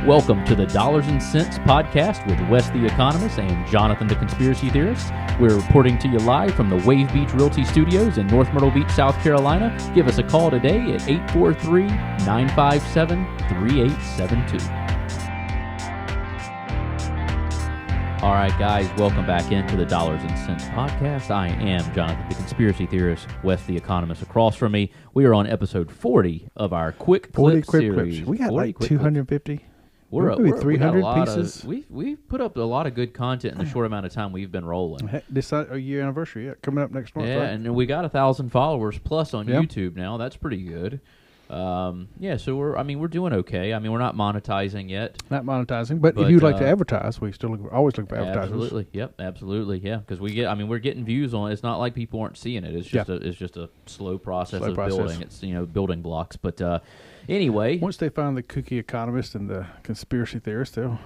Welcome to the Dollars and Cents podcast with Wes the Economist and Jonathan the Conspiracy Theorist. We're reporting to you live from the Wave Beach Realty Studios in North Myrtle Beach, South Carolina. Give us a call today at 843-957-3872. All right, guys, welcome back into the Dollars and Cents podcast. I am Jonathan the Conspiracy Theorist, Wes the Economist across from me. We are on episode 40 of our Quick Clip series. Clips. We got like 250. We're 300 pieces. We've put up a lot of good content in the short amount of time we've been rolling. This a year anniversary, coming up next month. Yeah, right? and we got 1,000 followers plus on YouTube now. That's pretty good. So we're doing okay. I mean, we're not monetizing yet. Not monetizing, but if you'd like to advertise, we still always look for advertisers. Absolutely, yep, absolutely, yeah. Because we're getting views on it. It's not like people aren't seeing it. It's just a slow process of building. It's building blocks. But anyway, once they find the kooky economist and the conspiracy theorist, they'll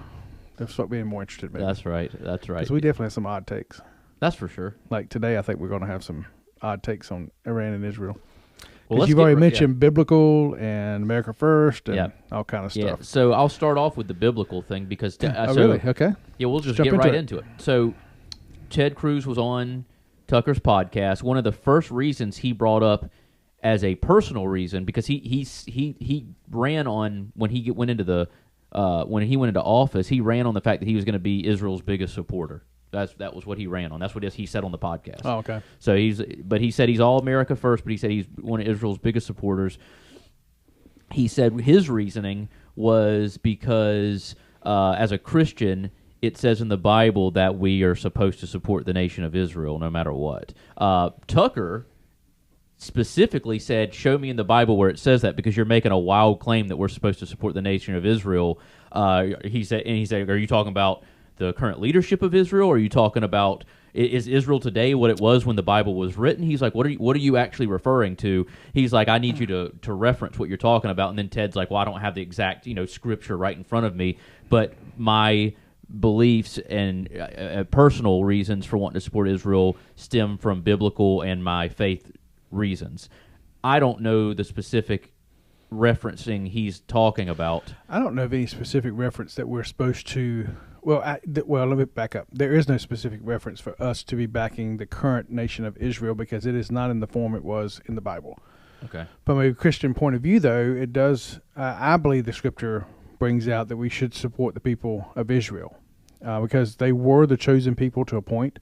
start being more interested. Maybe. That's right. Because we definitely have some odd takes. That's for sure. Like today, I think we're going to have some odd takes on Iran and Israel. Well, you've already mentioned biblical and America First and all kind of stuff. Yeah. So I'll start off with the biblical thing because really? Okay. Yeah, we'll just get right into it. So Ted Cruz was on Tucker's podcast. One of the first reasons he brought up as a personal reason, because he ran on when he went into office, he ran on the fact that he was going to be Israel's biggest supporter. That was what he ran on. That's what he said on the podcast. Oh, okay. So he said he's all America first, but he said he's one of Israel's biggest supporters. He said his reasoning was because as a Christian, it says in the Bible that we are supposed to support the nation of Israel no matter what. Tucker specifically said, show me in the Bible where it says that, because you're making a wild claim that we're supposed to support the nation of Israel. He said, are you talking about the current leadership of Israel? Or are you talking about, is Israel today what it was when the Bible was written? He's like, what are you actually referring to? He's like, I need you to reference what you're talking about. And then Ted's like, well, I don't have the exact scripture right in front of me, but my beliefs and personal reasons for wanting to support Israel stem from biblical and my faith reasons. I don't know the specific referencing he's talking about. I don't know of any specific reference that we're supposed to. Well, let me back up. There is no specific reference for us to be backing the current nation of Israel because it is not in the form it was in the Bible. Okay. From a Christian point of view, though, it does. I believe the Scripture brings out that we should support the people of Israel because they were the chosen people to a point.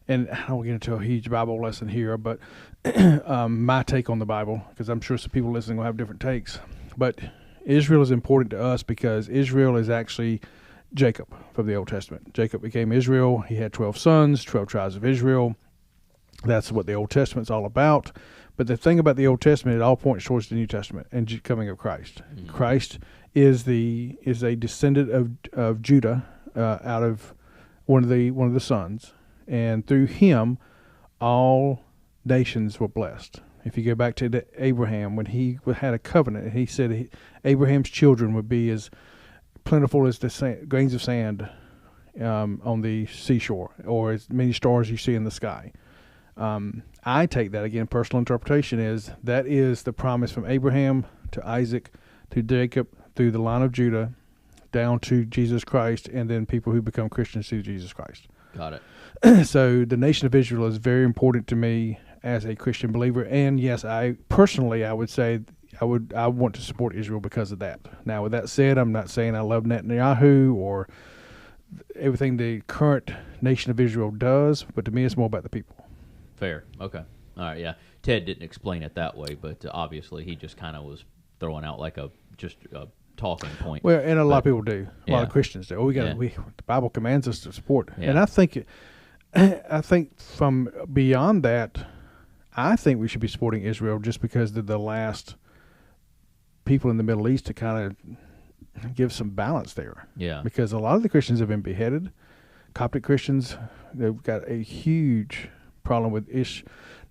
And I don't get into a huge Bible lesson here, but my take on the Bible, because I'm sure some people listening will have different takes. But Israel is important to us because Israel is actually Jacob from the Old Testament. Jacob became Israel. He had 12 sons, 12 tribes of Israel. That's what the Old Testament's all about. But the thing about the Old Testament, it all points towards the New Testament and coming of Christ. Mm-hmm. Christ is a descendant of Judah out of one of the sons, and through him, all nations were blessed. If you go back to Abraham, when he had a covenant, he said Abraham's children would be as plentiful as the grains of sand on the seashore, or as many stars you see in the sky. I take that, again, personal interpretation is that is the promise from Abraham to Isaac to Jacob through the line of Judah down to Jesus Christ, and then people who become Christians through Jesus Christ. Got it. So the nation of Israel is very important to me as a Christian believer, and yes, I would say I want to support Israel because of that. Now, with that said, I'm not saying I love Netanyahu or everything the current nation of Israel does, but to me, it's more about the people. Fair. Okay. All right. Yeah. Ted didn't explain it that way, but obviously he just kind of was throwing out like a talking point. Well, and a lot of people do. A lot of Christians do. The Bible commands us to support, and I think from beyond that, I think we should be supporting Israel just because they're the last people in the Middle East to kind of give some balance there. Yeah. Because a lot of the Christians have been beheaded. Coptic Christians, they've got a huge problem with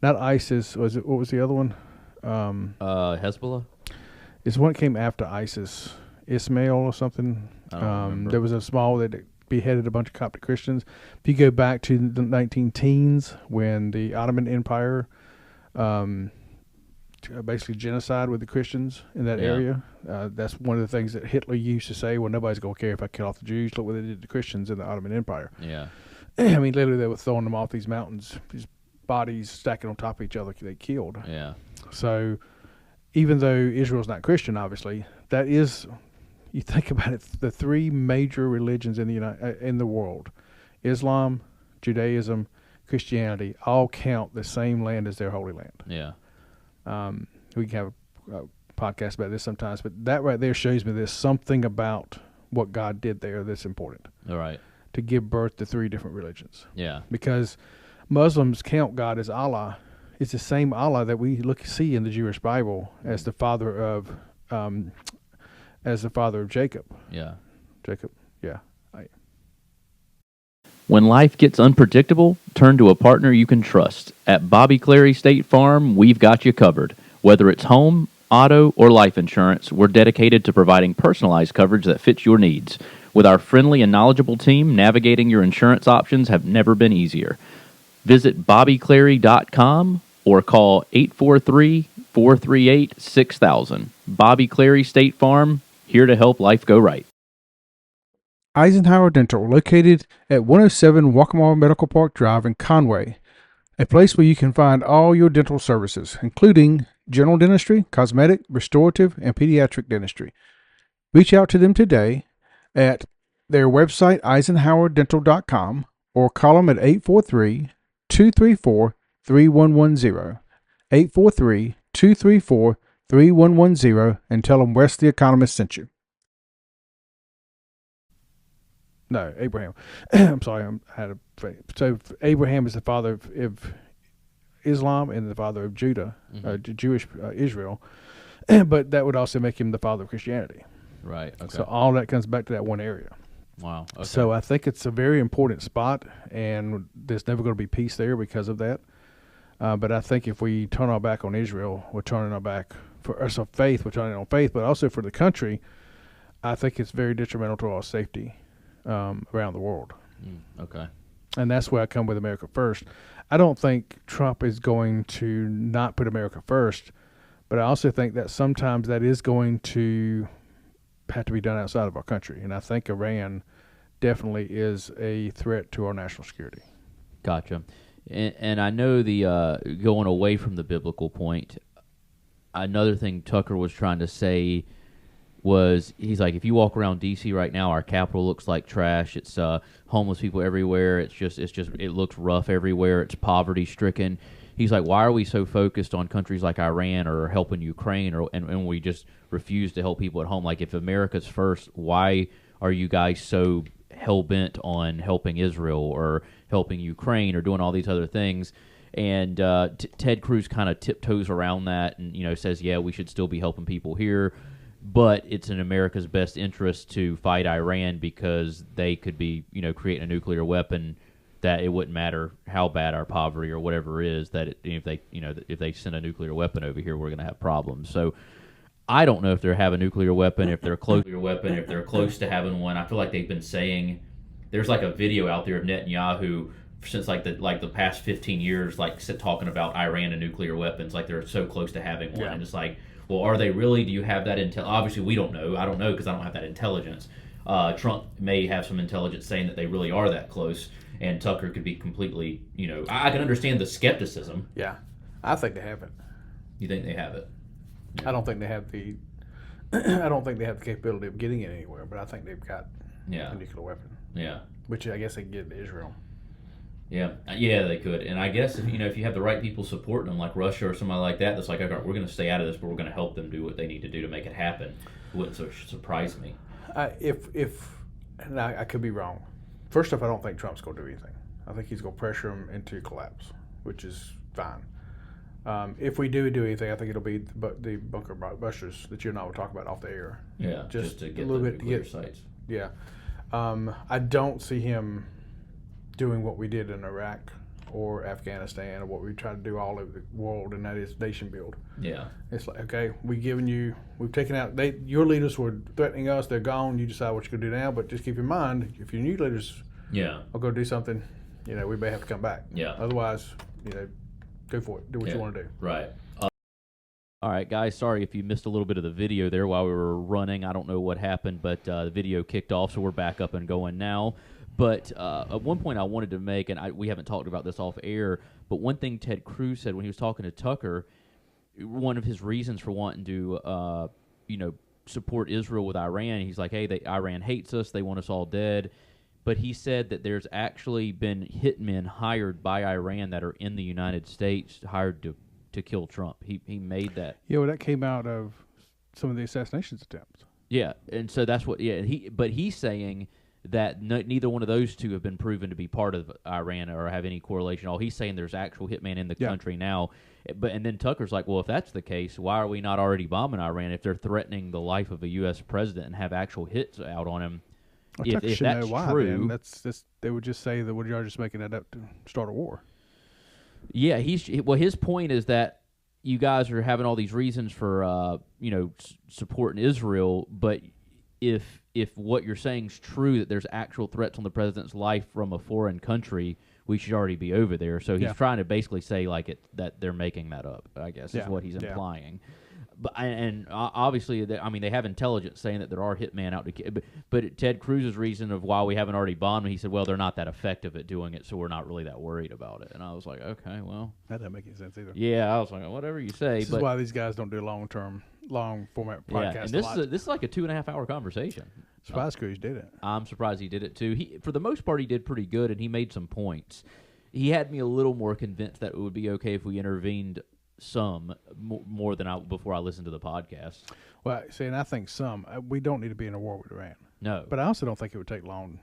not ISIS. What was the other one? Hezbollah? It's one that came after ISIS. Ismail or something. I don't remember. There was a small that beheaded a bunch of Coptic Christians. If you go back to the 19 teens when the Ottoman Empire basically genocide with the Christians in that area. That's one of the things that Hitler used to say, well, nobody's going to care if I kill off the Jews. Look what they did to the Christians in the Ottoman Empire. Yeah. I mean, literally, they were throwing them off these mountains, these bodies stacking on top of each other they killed. Yeah. So even though Israel's not Christian, obviously, that is, you think about it, the three major religions in the world, Islam, Judaism, Christianity, all count the same land as their holy land. Yeah. We can have a podcast about this sometimes, but that right there shows me there's something about what God did there that's important. All right. To give birth to three different religions. Yeah. Because Muslims count God as Allah. It's the same Allah that we see in the Jewish Bible as the father of Jacob. Yeah. Jacob. Yeah. When life gets unpredictable, turn to a partner you can trust. At Bobby Clary State Farm, we've got you covered. Whether it's home, auto, or life insurance, we're dedicated to providing personalized coverage that fits your needs. With our friendly and knowledgeable team, navigating your insurance options have never been easier. Visit bobbyclary.com or call 843-438-6000. Bobby Clary State Farm, here to help life go right. Eisenhower Dental, located at 107 Waccamaw Medical Park Drive in Conway, a place where you can find all your dental services, including general dentistry, cosmetic, restorative, and pediatric dentistry. Reach out to them today at their website, eisenhowerdental.com, or call them at 843-234-3110, 843-234-3110, and tell them Wes the Economist sent you. No, Abraham. I'm sorry, so Abraham is the father of Islam and the father of Judah, Jewish Israel, but that would also make him the father of Christianity. Right. Okay. So all that comes back to that one area. Wow. Okay. So I think it's a very important spot, and there's never going to be peace there because of that. But I think if we turn our back on Israel, we're turning our back for us on faith. We're turning on faith, but also for the country. I think it's very detrimental to our safety around the world. Okay. And that's where I come with America First. I don't think Trump is going to not put America first, but I also think that sometimes that is going to have to be done outside of our country. And I think Iran definitely is a threat to our national security. Gotcha. And I know the going away from the biblical point, another thing Tucker was trying to say was, he's like, if you walk around D.C. right now, our capital looks like trash. It's homeless people everywhere. It looks rough everywhere. It's poverty stricken. He's like, why are we so focused on countries like Iran or helping Ukraine, and we just refuse to help people at home? Like, if America's first, why are you guys so hell bent on helping Israel or helping Ukraine or doing all these other things? And Ted Cruz kind of tiptoes around that and says, yeah, we should still be helping people here, but it's in America's best interest to fight Iran because they could be, creating a nuclear weapon that it wouldn't matter how bad our poverty or whatever is, that if they send a nuclear weapon over here, we're going to have problems. So I don't know if they have a nuclear weapon, if they're close to having one. I feel like they've been saying, there's like a video out there of Netanyahu since the past 15 years, talking about Iran and nuclear weapons, like they're so close to having one. Yeah. And it's like, well, are they really? Do you have that intel? Obviously, we don't know. I don't know because I don't have that intelligence. Trump may have some intelligence saying that they really are that close, and Tucker could be completely, I can understand the skepticism. Yeah, I think they have it. You think they have it? Yeah. I don't think they have the capability of getting it anywhere, but I think they've got a nuclear weapon. Yeah. Which I guess they can get to Israel. Yeah, they could, and I guess if you have the right people supporting them, like Russia or somebody like that, that's like, okay, we're going to stay out of this, but we're going to help them do what they need to do to make it happen. It wouldn't surprise me. And I could be wrong. First off, I don't think Trump's going to do anything. I think he's going to pressure him into collapse, which is fine. If we do anything, I think it'll be the bunker busters that you and I were talking about off the air. Yeah, just to get a little bit nuclear sites. Yeah, I don't see him doing what we did in Iraq or Afghanistan or what we try to do all over the world, and that is nation build. Yeah. It's like, okay, we've taken out, your leaders were threatening us, they're gone, you decide what you're going to do now, but just keep in mind, if your new leaders are going to do something, we may have to come back. Yeah. Otherwise, go for it. Do what you want to do. Right. All right, guys. Sorry if you missed a little bit of the video there while we were running. I don't know what happened, but the video kicked off, so we're back up and going now. But at one point I wanted to make, and we haven't talked about this off air, but one thing Ted Cruz said when he was talking to Tucker, one of his reasons for wanting to, support Israel with Iran, he's like, hey, Iran hates us. They want us all dead. But he said that there's actually been hitmen hired by Iran that are in the United States, hired to kill Trump. He made that. Yeah, well, that came out of some of the assassinations attempts. Yeah, and so that's what. Yeah, but he's saying that neither one of those two have been proven to be part of Iran or have any correlation at all. He's saying there's actual hitman in the country now. And then Tucker's like, well, if that's the case, why are we not already bombing Iran if they're threatening the life of a U.S. president and have actual hits out on him? Well, if Tucker should that's know why, true, then. They would just say that you're just making that up to start a war. Yeah, his point is that you guys are having all these reasons for supporting Israel, but if what you're saying is true, that there's actual threats on the president's life from a foreign country, we should already be over there. So he's trying to basically say that they're making that up, I guess, is what he's implying. But obviously, they have intelligence saying that there are hitmen out to kill. But Ted Cruz's reason of why we haven't already bombed him, he said, well, they're not that effective at doing it, so we're not really that worried about it. And I was like, okay, well. That doesn't make any sense either. Yeah, I was like, whatever you say. This is why these guys don't do long format podcasts. Yeah, and this is like a 2.5-hour conversation. Surprise Cruz did it. I'm surprised he did it too. For the most part, he did pretty good, and he made some points. He had me a little more convinced that it would be okay if we intervened some more than before I listened to the podcast. Well, see, and I think we don't need to be in a war with Iran. No, but I also don't think it would take long.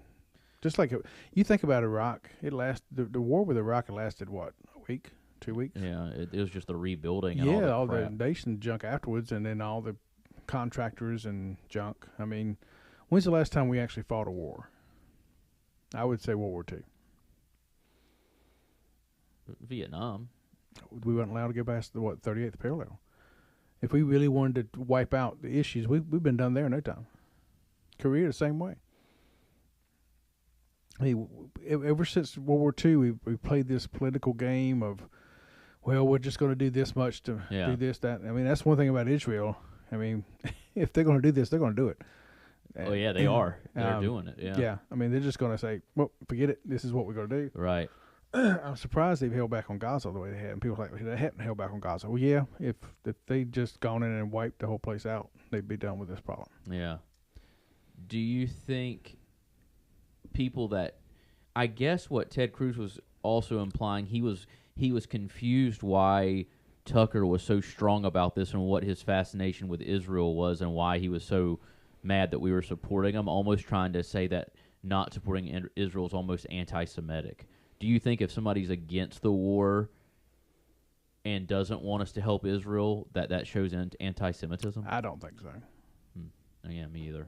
Just like you think about Iraq, the war with Iraq lasted what, a week, 2 weeks? Yeah, it was just the rebuilding. And all the nation junk afterwards, and then all the contractors and junk. I mean, when's the last time we actually fought a war? I would say World War II. Vietnam. We weren't allowed to go past the 38th parallel. If we really wanted to wipe out the issues, we've been done there in no time. Korea the same way. I mean, ever since World War II, we played this political game of, well, we're just going to do this much to do this, that. I mean, that's one thing about Israel. I mean, if they're going to do this, they're going to do it. Oh, yeah, they are. They're doing it, yeah. Yeah, I mean, they're just going to say, well, forget it. This is what we're going to do. Right. I'm surprised they've held back on Gaza the way they had. And people are like, they hadn't held back on Gaza. Well, yeah, if they just gone in and wiped the whole place out, they'd be done with this problem. Yeah. Do you think people that, I guess what Ted Cruz was also implying, he was confused why Tucker was so strong about this and what his fascination with Israel was and why he was so mad that we were supporting him, almost trying to say that not supporting Israel is almost anti-Semitic. Do you think if somebody's against the war and doesn't want us to help Israel, that shows anti-Semitism? I don't think so. Yeah, me either.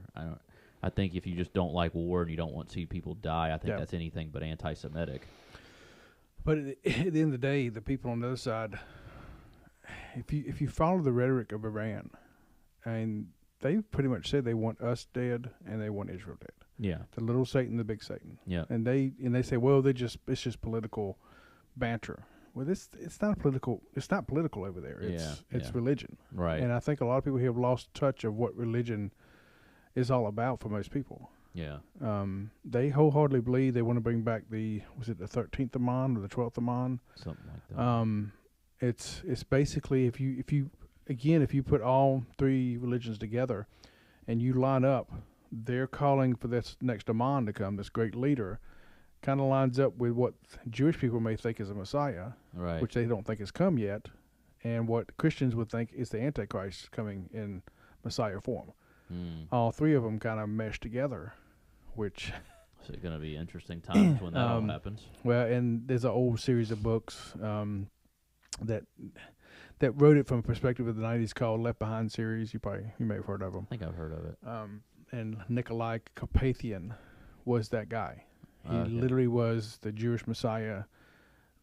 I think if you just don't like war and you don't want to see people die, I think that's anything but anti-Semitic. But at the end of the day, the people on the other side, if you follow the rhetoric of Iran, and they pretty much said they want us dead and they want Israel dead. Yeah, the little Satan, the big Satan. Yeah, and they say, well, it's just political banter. Well, it's not political. It's not political over there. It's religion. Right. And I think a lot of people have lost touch of what religion is all about for most people. Yeah. They wholeheartedly believe they want to bring back the 13th Amman or the 12th Amman? Something like that. It's basically if you put all three religions together and you line up, they're calling for this next Amman to come, this great leader, kind of lines up with what Jewish people may think is a Messiah, right, which they don't think has come yet, and what Christians would think is the Antichrist coming in Messiah form. All three of them kind of mesh together, which... So it's going to be interesting times when that all happens. Well, and there's an old series of books that wrote it from a perspective of the 90s called Left Behind series. You may have heard of them. I think I've heard of it. And Nikolai Carpathian was that guy. He literally was the Jewish Messiah.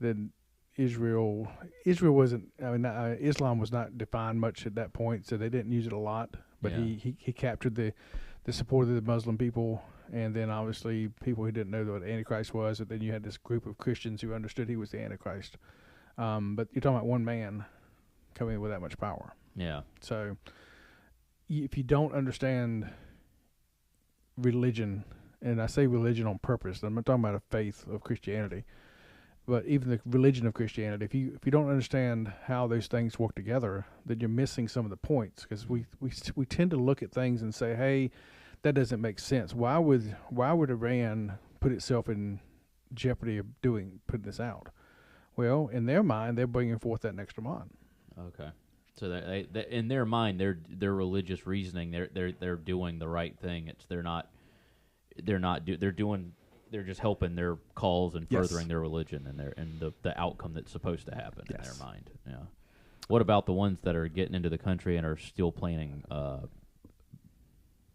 Then Israel wasn't. I mean, Islam was not defined much at that point, so they didn't use it a lot. But he captured the support of the Muslim people, and then obviously people who didn't know what the Antichrist was. And then you had this group of Christians who understood he was the Antichrist. But you're talking about one man coming in with that much power. Yeah. So if you don't understand religion, and I say religion on purpose, I'm not talking about a faith of Christianity, but even the religion of Christianity, if you don't understand how those things work together, then you're missing some of the points, because we tend to look at things and say, hey, that doesn't make sense. Why would Iran put itself in jeopardy of putting this out? Well, in their mind, they're bringing forth that next demand. Okay. So they in their mind, their religious reasoning, they're doing the right thing. They're just helping their cause and furthering their religion and the outcome that's supposed to happen in their mind. Yeah. What about the ones that are getting into the country and are still planning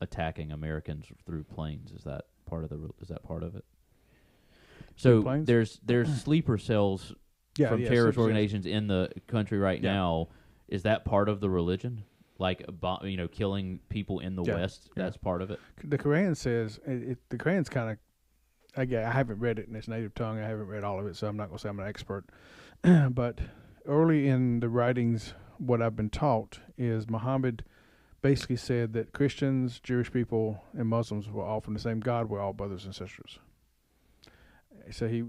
attacking Americans through planes? Is that part of it? So there's sleeper cells from terrorist organizations in the country right now. Is that part of the religion? Like, killing people in the West, that's part of it? The Quran says, the Quran's kind of, I haven't read it in its native tongue. I haven't read all of it, so I'm not going to say I'm an expert. But early in the writings, what I've been taught is Muhammad basically said that Christians, Jewish people, and Muslims were all from the same God. We're all brothers and sisters. So he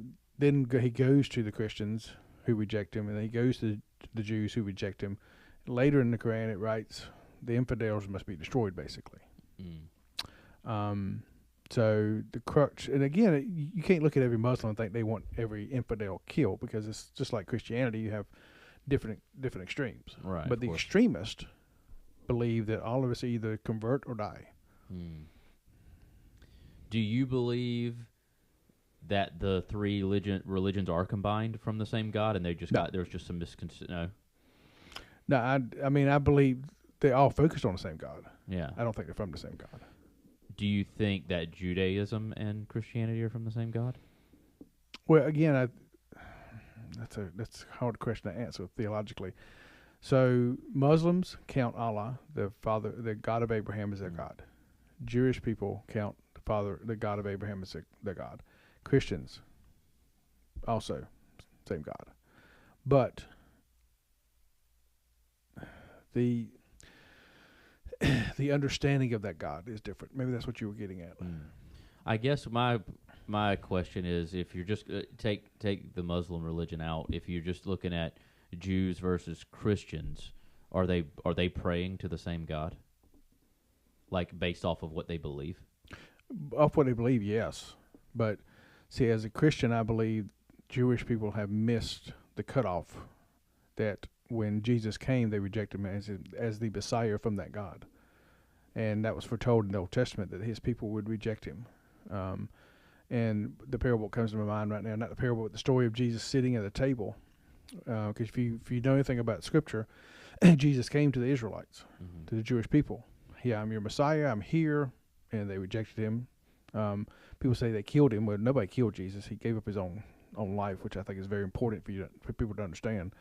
goes to the Christians who reject him, and then he goes to the Jews who reject him. Later in the Quran, it writes the infidels must be destroyed, basically. So the crux, and again, you can't look at every Muslim and think they want every infidel killed, because it's just like Christianity. You have different extremes, right? But the extremists believe that all of us either convert or die. Do you believe that the three religions are combined from the same God, and there's just some misconception? No, I mean, I believe they all focused on the same God. Yeah. I don't think they're from the same God. Do you think that Judaism and Christianity are from the same God? Well, again, that's a hard question to answer theologically. So Muslims count Allah, the God of Abraham, as their God. Jewish people count the God of Abraham, as their God. Christians also same God, but the understanding of that God is different. Maybe that's what you were getting at. I guess my question is, if you're just take the Muslim religion out, if you're just looking at Jews versus Christians, are they praying to the same God? Like, based off of what they believe? Off what they believe, yes. But see, as a Christian, I believe Jewish people have missed the cutoff that when Jesus came, they rejected him as the Messiah from that God. And that was foretold in the Old Testament that his people would reject him. And the parable comes to my mind right now, not the parable, but the story of Jesus sitting at a table. Because if you know anything about Scripture, Jesus came to the Israelites, to the Jewish people. Yeah, I'm your Messiah, I'm here. And they rejected him. People say they killed him. Well, nobody killed Jesus. He gave up his own life, which I think is very important for people to understand.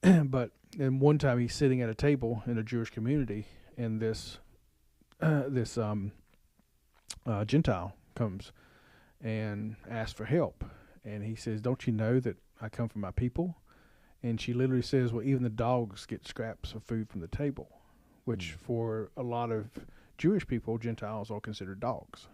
But then one time he's sitting at a table in a Jewish community, and this Gentile comes and asks for help. And he says, "Don't you know that I come from my people?" And she literally says, "Well, even the dogs get scraps of food from the table," which for a lot of Jewish people, Gentiles are considered dogs.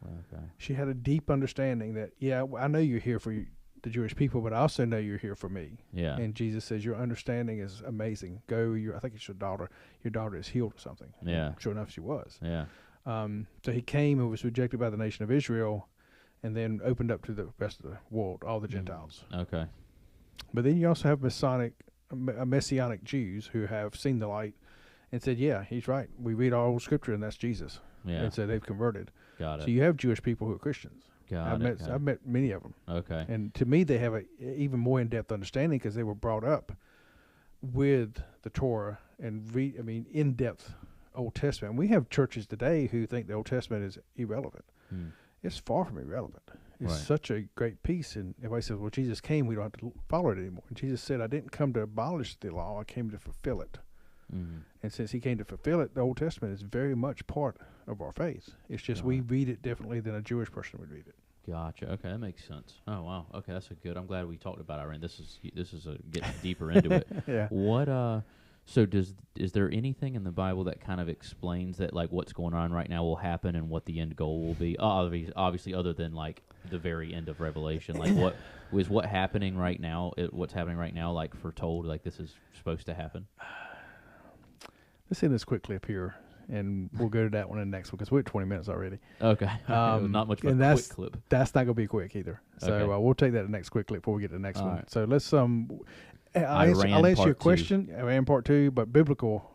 Okay. She had a deep understanding that, I know you're here for the Jewish people, but I also know you're here for me. Yeah. And Jesus says, your understanding is amazing. Go, I think it's your daughter. Your daughter is healed or something. Yeah. And sure enough, she was. Yeah. So he came and was rejected by the nation of Israel, and then opened up to the rest of the world, all the Gentiles. Okay. But then you also have Messianic Jews who have seen the light and said, yeah, he's right. We read our old Scripture, and that's Jesus. Yeah. And so they've converted. Got it. So you have Jewish people who are Christians. I've met many of them. Okay. And to me, they have a even more in-depth understanding because they were brought up with the Torah and in-depth Old Testament. And we have churches today who think the Old Testament is irrelevant. It's far from irrelevant. It's such a great piece. And everybody says, well, Jesus came, we don't have to follow it anymore. And Jesus said, I didn't come to abolish the law, I came to fulfill it. And since he came to fulfill it, the Old Testament is very much part of our faith. It's just we read it differently than a Jewish person would read it. Gotcha. Okay, that makes sense. Oh wow. Okay, that's a good. I'm glad we talked about Iran. This is getting deeper into it. Yeah. What So is there anything in the Bible that kind of explains that, like, what's going on right now will happen and what the end goal will be? Obviously, other than like the very end of Revelation, like what's happening right now? What's happening right now, like foretold, like this is supposed to happen? Let's end this quick clip here, and we'll go to that one in the next one because we're at 20 minutes already. Okay, not much of a quick clip. That's not going to be quick either. So Okay. We'll take that next quick clip before we get to the next All one. right. So let's I'll answer your question. Iran part 2, but biblical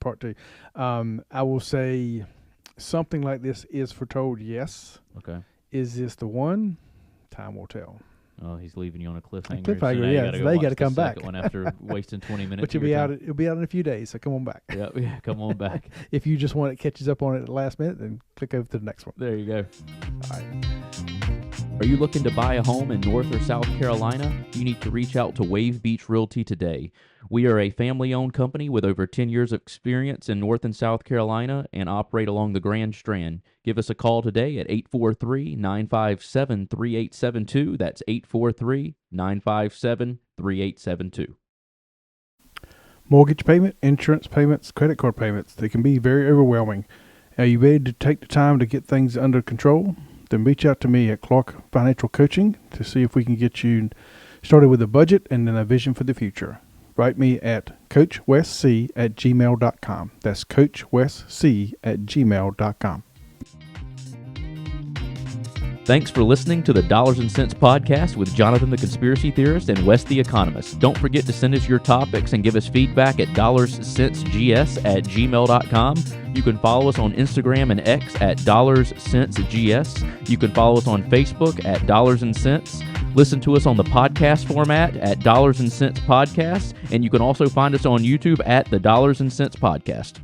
part 2. I will say something like this is foretold. Yes. Okay. Is this the one? Time will tell. Oh, he's leaving you on a cliffhanger. Cliffhanger, so now yeah. You So now you got gotta come back. One after wasting 20 minutes. But it'll be out in a few days. So come on back. Yeah, come on back. If you just want it catches up on it at the last minute, then click over to the next one. There you go. All right. Are you looking to buy a home in North or South Carolina? You need to reach out to Wave Beach Realty today. We are a family-owned company with over 10 years of experience in North and South Carolina and operate along the Grand Strand. Give us a call today at 843-957-3872. That's 843-957-3872. Mortgage payment, insurance payments, credit card payments, they can be very overwhelming. Are you ready to take the time to get things under control? Then reach out to me at Clark Financial Coaching to see if we can get you started with a budget and then a vision for the future. Write me at coachwesc@gmail.com. That's coachwesc@gmail.com. Thanks for listening to the Dollars and Cents Podcast with Jonathan the Conspiracy Theorist and Wes the Economist. Don't forget to send us your topics and give us feedback at dollarscentsgs@gmail.com. You can follow us on Instagram and X at dollarscentsgs. You can follow us on Facebook at Dollars and Cents. Listen to us on the podcast format at Dollars and Cents Podcast, and you can also find us on YouTube at the Dollars and Cents Podcast.